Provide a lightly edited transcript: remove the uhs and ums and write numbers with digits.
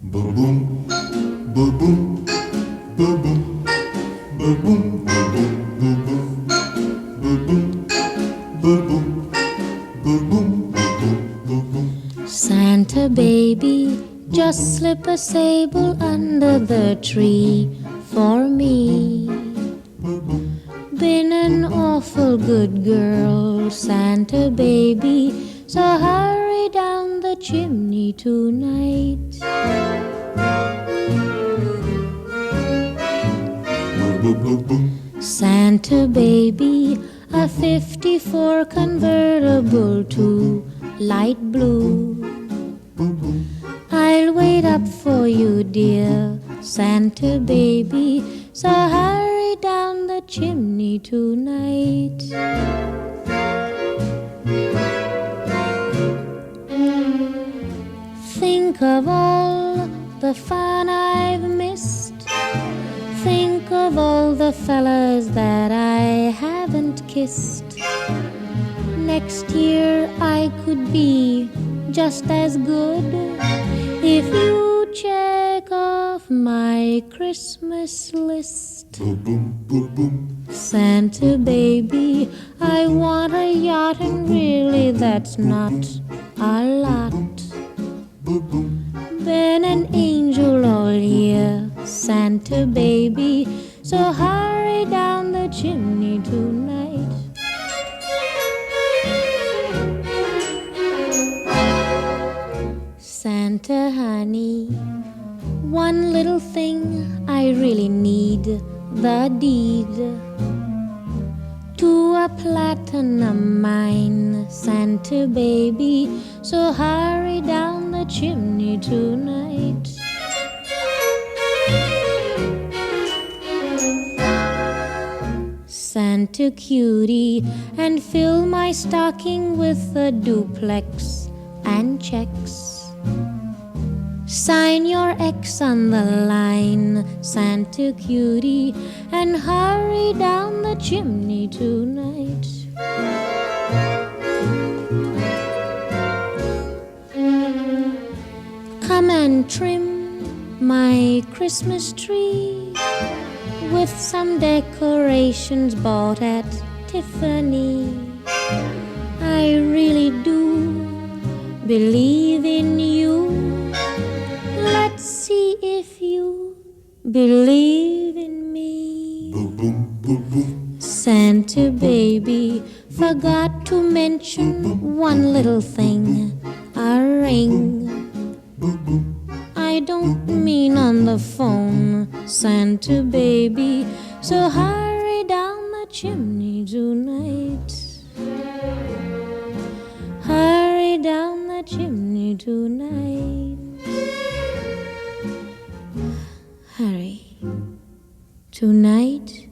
Boom boom, boom boom, boom boom, boom boom, boom boom, boom boom, boom boom, boom boom, boom boom. Santa baby, just slip a sable under the tree for me. Been an awful good girl, Santa baby, so hurry down the chimney tonight. Santa baby, a 54 convertible to light blue. I'll wait up for you, dear Santa baby, so hurry down the chimney tonight. Think of all the fun I've missed. Think of all the fellas that I haven't kissed. Next year I could be just as good if you check off my Christmas list. Santa baby, I want a yacht, and really that's not a lot. Been an angel all year, Santa baby, so hurry down the chimney tonight. Santa honey, one little thing I really need, the deed to a platinum mine, Santa baby, so hurry down the chimney tonight. Santa cutie, and fill my stocking with a duplex and checks. Sign your X on the line, Santa cutie, and hurry down the chimney tonight. Come and trim my Christmas tree with some decorations bought at Tiffany. I really do believe in you. Let's see if you believe in me. Santa baby, forgot to mention one little thing, a ring. I don't mean on the phone, Santa baby, so hurry down the chimney tonight. Hurry down the chimney tonight. Hurry. Tonight